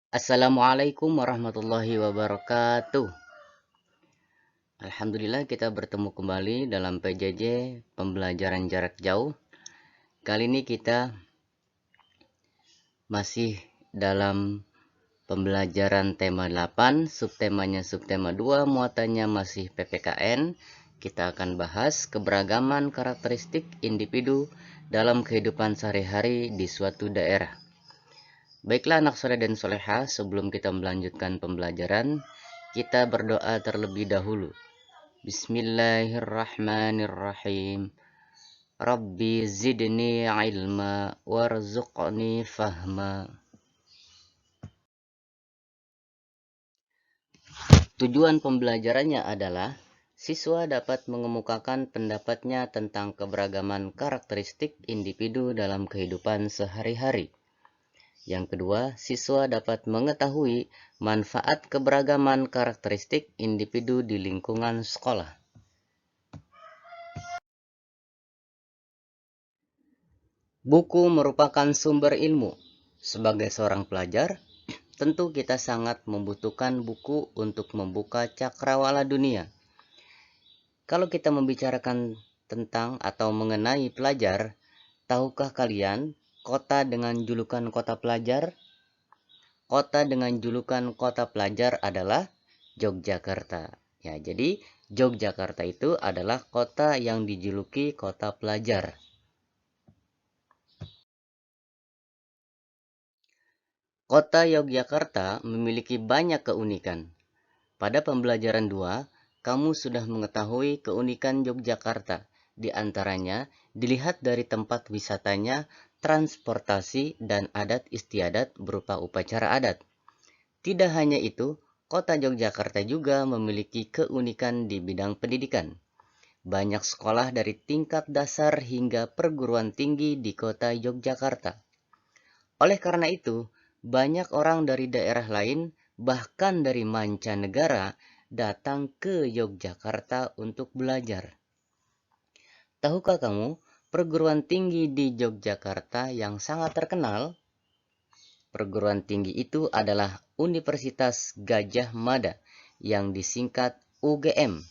Assalamualaikum warahmatullahi wabarakatuh. Alhamdulillah kita bertemu kembali dalam PJJ pembelajaran jarak jauh. Kali ini kita masih dalam pembelajaran tema 8, subtemanya subtema 2, muatannya masih PPKN. Kita akan bahas keberagaman karakteristik individu dalam kehidupan sehari-hari di suatu daerah. Baiklah anak soleh dan soleha, sebelum kita melanjutkan pembelajaran, kita berdoa terlebih dahulu. Bismillahirrahmanirrahim. Rabbi zidni ilma warzuqni fahma. Tujuan pembelajarannya adalah siswa dapat mengemukakan pendapatnya tentang keberagaman karakteristik individu dalam kehidupan sehari-hari. Yang kedua, siswa dapat mengetahui manfaat keberagaman karakteristik individu di lingkungan sekolah. Buku merupakan sumber ilmu. Sebagai seorang pelajar, tentu kita sangat membutuhkan buku untuk membuka cakrawala dunia. Kalau kita membicarakan tentang atau mengenai pelajar, tahukah kalian kota dengan julukan kota pelajar? Kota dengan julukan kota pelajar adalah Yogyakarta. Ya, jadi Yogyakarta itu adalah kota yang dijuluki kota pelajar. Kota Yogyakarta memiliki banyak keunikan. Pada pembelajaran 2, kamu sudah mengetahui keunikan Yogyakarta. Di antaranya dilihat dari tempat wisatanya, transportasi, dan adat istiadat berupa upacara adat. Tidak hanya itu, kota Yogyakarta juga memiliki keunikan di bidang pendidikan. Banyak sekolah dari tingkat dasar hingga perguruan tinggi di kota Yogyakarta. Oleh karena itu, banyak orang dari daerah lain, bahkan dari mancanegara, datang ke Yogyakarta untuk belajar. Tahukah kamu, perguruan tinggi di Yogyakarta yang sangat terkenal? Perguruan tinggi itu adalah Universitas Gadjah Mada yang disingkat UGM.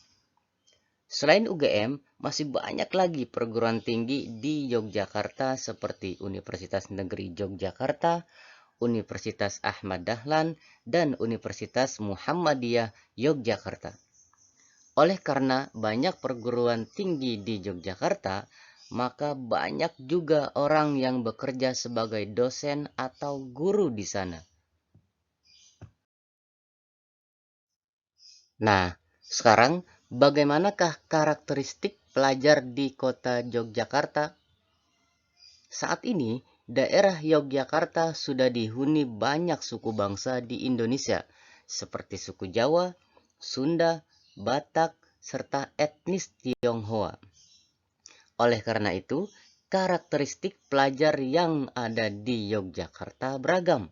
Selain UGM, masih banyak lagi perguruan tinggi di Yogyakarta seperti Universitas Negeri Yogyakarta, Universitas Ahmad Dahlan, dan Universitas Muhammadiyah Yogyakarta. Oleh karena banyak perguruan tinggi di Yogyakarta, maka banyak juga orang yang bekerja sebagai dosen atau guru di sana. Nah, sekarang bagaimanakah karakteristik pelajar di kota Yogyakarta? Saat ini, daerah Yogyakarta sudah dihuni banyak suku bangsa di Indonesia, seperti suku Jawa, Sunda, Batak, serta etnis Tionghoa. Oleh karena itu, karakteristik pelajar yang ada di Yogyakarta beragam.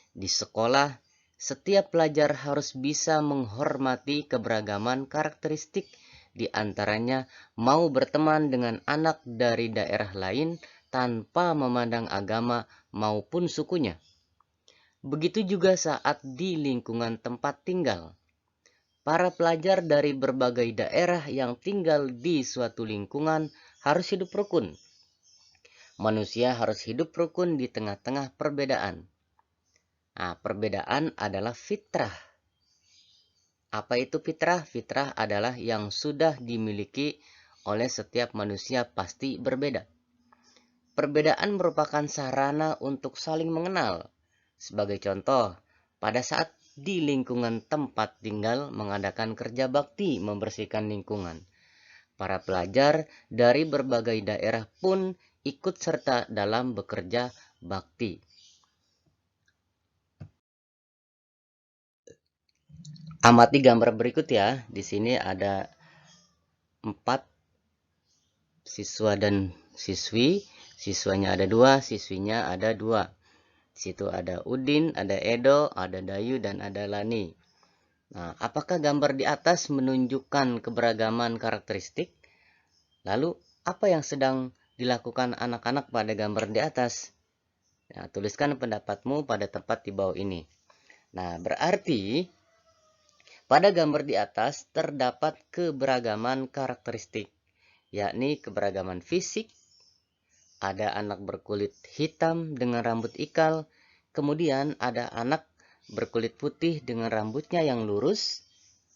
Di sekolah, setiap pelajar harus bisa menghormati keberagaman karakteristik, di antaranya mau berteman dengan anak dari daerah lain tanpa memandang agama maupun sukunya. Begitu juga saat di lingkungan tempat tinggal. Para pelajar dari berbagai daerah yang tinggal di suatu lingkungan harus hidup rukun. Manusia harus hidup rukun di tengah-tengah perbedaan. Nah, perbedaan adalah fitrah. Apa itu fitrah? Fitrah adalah yang sudah dimiliki oleh setiap manusia pasti berbeda. Perbedaan merupakan sarana untuk saling mengenal. Sebagai contoh, pada saat di lingkungan tempat tinggal mengadakan kerja bakti membersihkan lingkungan. Para pelajar dari berbagai daerah pun ikut serta dalam bekerja bakti. Amati gambar berikut ya. Di sini ada 4 siswa dan siswi. Siswanya ada 2, siswinya ada 2. Di situ ada Udin, ada Edo, ada Dayu, dan ada Lani. Nah, apakah gambar di atas menunjukkan keberagaman karakteristik? Lalu, apa yang sedang dilakukan anak-anak pada gambar di atas? Nah, tuliskan pendapatmu pada tempat di bawah ini. Nah, berarti pada gambar di atas terdapat keberagaman karakteristik, yakni keberagaman fisik. Ada anak berkulit hitam dengan rambut ikal, kemudian ada anak berkulit putih dengan rambutnya yang lurus.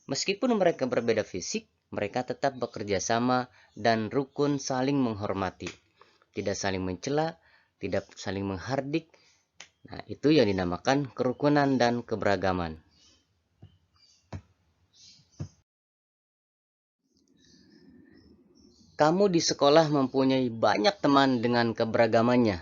Meskipun mereka berbeda fisik, mereka tetap bekerja sama dan rukun saling menghormati. Tidak saling mencela, tidak saling menghardik. Nah, itu yang dinamakan kerukunan dan keberagaman. Kamu di sekolah mempunyai banyak teman dengan keberagamannya.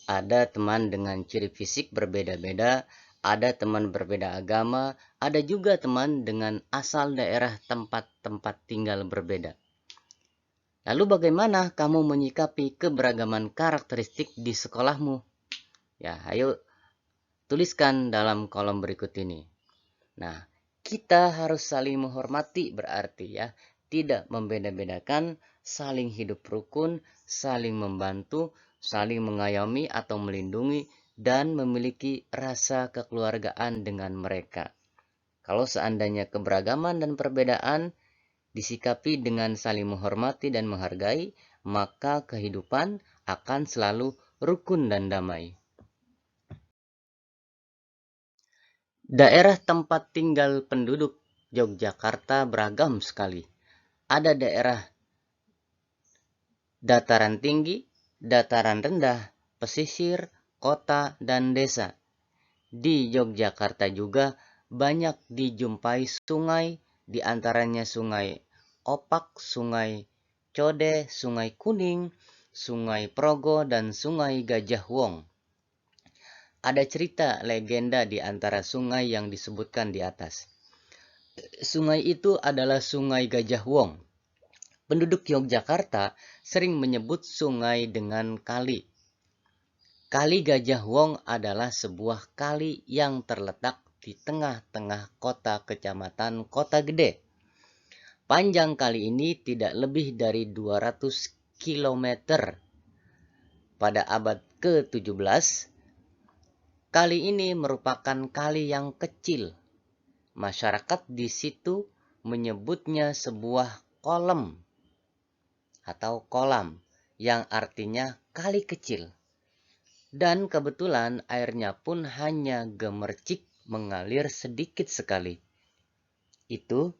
Ada teman dengan ciri fisik berbeda-beda, ada teman berbeda agama, ada juga teman dengan asal daerah tempat-tempat tinggal berbeda. Lalu bagaimana kamu menyikapi keberagaman karakteristik di sekolahmu? Ya, ayo tuliskan dalam kolom berikut ini. Nah, kita harus saling menghormati berarti ya, tidak membeda-bedakan, saling hidup rukun, saling membantu, saling mengayomi atau melindungi, dan memiliki rasa kekeluargaan dengan mereka. Kalau seandainya keberagaman dan perbedaan disikapi dengan saling menghormati dan menghargai, maka kehidupan akan selalu rukun dan damai. Daerah tempat tinggal penduduk Yogyakarta beragam sekali. Ada daerah dataran tinggi, dataran rendah, pesisir, kota, dan desa. Di Yogyakarta juga banyak dijumpai sungai, di antaranya Sungai Opak, Sungai Code, Sungai Kuning, Sungai Progo, dan Sungai Gajah Wong. Ada cerita legenda di antara sungai yang disebutkan di atas. Sungai itu adalah Sungai Gajah Wong. Penduduk Yogyakarta sering menyebut sungai dengan kali. Kali Gajah Wong adalah sebuah kali yang terletak di tengah-tengah kota kecamatan Kota Gede. Panjang kali ini tidak lebih dari 200 km. Pada abad ke-17, kali ini merupakan kali yang kecil. Masyarakat di situ menyebutnya sebuah kolom atau kolam yang artinya kali kecil. Dan kebetulan airnya pun hanya gemercik mengalir sedikit sekali. Itu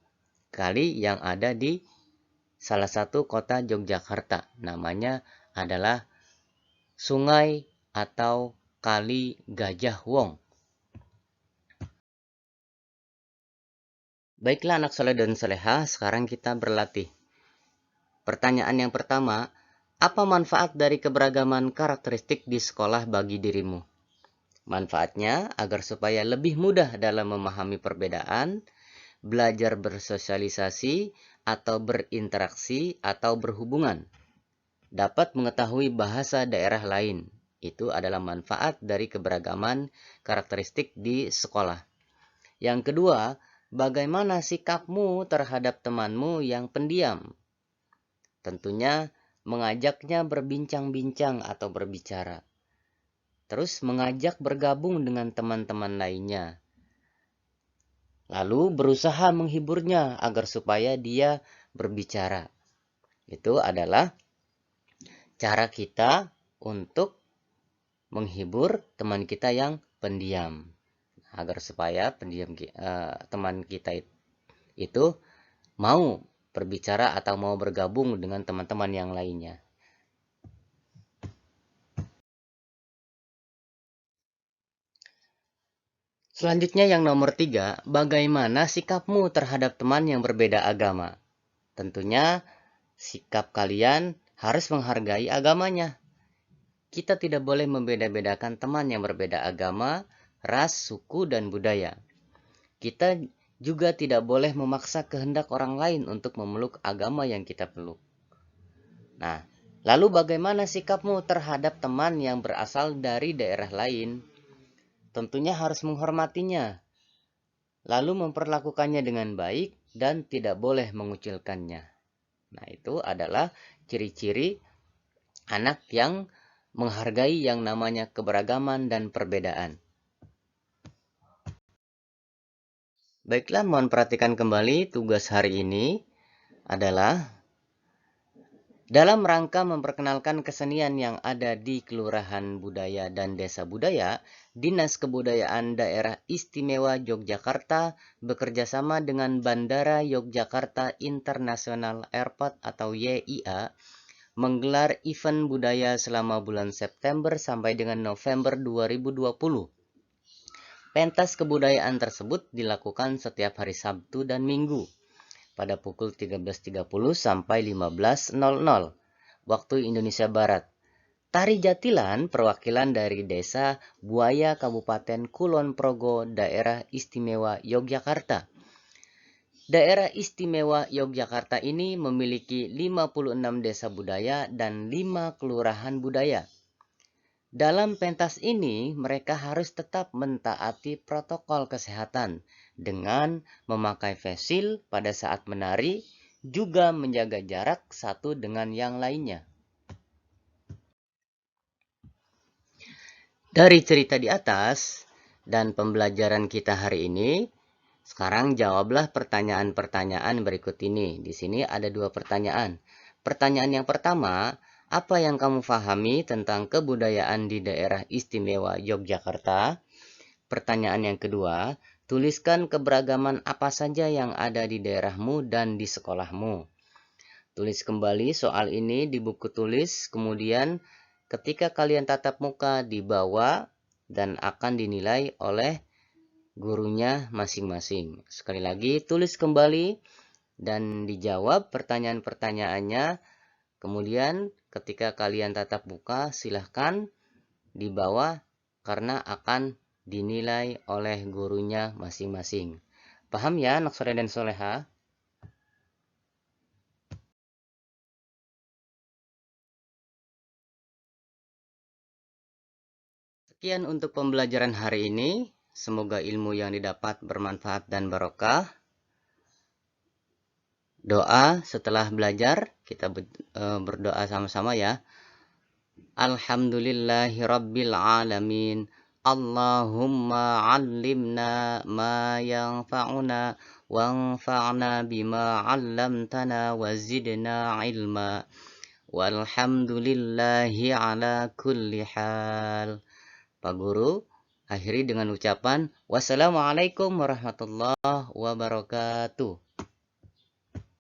kali yang ada di salah satu kota Yogyakarta. Namanya adalah Sungai atau Kali Gajah Wong. Baiklah anak soleh dan soleha, sekarang kita berlatih. Pertanyaan yang pertama, apa manfaat dari keberagaman karakteristik di sekolah bagi dirimu? Manfaatnya agar supaya lebih mudah dalam memahami perbedaan, belajar bersosialisasi atau berinteraksi atau berhubungan. Dapat mengetahui bahasa daerah lain. Itu adalah manfaat dari keberagaman karakteristik di sekolah. Yang kedua, bagaimana sikapmu terhadap temanmu yang pendiam? Tentunya mengajaknya berbincang-bincang atau berbicara. Terus mengajak bergabung dengan teman-teman lainnya. Lalu berusaha menghiburnya agar supaya dia berbicara. Itu adalah cara kita untuk menghibur teman kita yang pendiam. Agar supaya teman kita itu mau berbicara atau mau bergabung dengan teman-teman yang lainnya. Selanjutnya yang nomor 3, bagaimana sikapmu terhadap teman yang berbeda agama? Tentunya sikap kalian harus menghargai agamanya. Kita tidak boleh membeda-bedakan teman yang berbeda agama, ras, suku, dan budaya. Kita juga tidak boleh memaksa kehendak orang lain untuk memeluk agama yang kita peluk. Nah, lalu bagaimana sikapmu terhadap teman yang berasal dari daerah lain? Tentunya harus menghormatinya, lalu memperlakukannya dengan baik dan tidak boleh mengucilkannya. Nah, itu adalah ciri-ciri anak yang menghargai yang namanya keberagaman dan perbedaan. Baiklah, mohon perhatikan kembali tugas hari ini adalah dalam rangka memperkenalkan kesenian yang ada di Kelurahan Budaya dan Desa Budaya, Dinas Kebudayaan Daerah Istimewa Yogyakarta bekerjasama dengan Bandara Yogyakarta International Airport atau YIA menggelar event budaya selama bulan September sampai dengan November 2020. Pentas kebudayaan tersebut dilakukan setiap hari Sabtu dan Minggu pada pukul 13.30 sampai 15.00 waktu Indonesia Barat. Tari Jatilan perwakilan dari Desa Buaya Kabupaten Kulon Progo, Daerah Istimewa Yogyakarta. Daerah Istimewa Yogyakarta ini memiliki 56 desa budaya dan 5 kelurahan budaya. Dalam pentas ini, mereka harus tetap mentaati protokol kesehatan dengan memakai face shield pada saat menari, juga menjaga jarak satu dengan yang lainnya. Dari cerita di atas dan pembelajaran kita hari ini, sekarang jawablah pertanyaan-pertanyaan berikut ini. Di sini ada 2 pertanyaan. Pertanyaan yang pertama, apa yang kamu pahami tentang kebudayaan di daerah istimewa Yogyakarta? Pertanyaan yang kedua, tuliskan keberagaman apa saja yang ada di daerahmu dan di sekolahmu. Tulis kembali soal ini di buku tulis, kemudian ketika kalian tatap muka dibawa dan akan dinilai oleh gurunya masing-masing. Sekali lagi, tulis kembali dan dijawab pertanyaan-pertanyaannya. Kemudian ketika kalian tatap muka, silahkan dibawa karena akan dinilai oleh gurunya masing-masing. Paham ya, anak soleh dan soleha? Sekian untuk pembelajaran hari ini. Semoga ilmu yang didapat bermanfaat dan barokah. Doa setelah belajar, kita berdoa sama-sama ya. Alhamdulillahirabbil alamin. Allahumma 'allimna ma yanfa'una wanfa'na bima 'allamtana wa zidna ilma. Walhamdulillahi ala kulli hal. Pak Guru, akhiri dengan ucapan wassalamualaikum warahmatullahi wabarakatuh.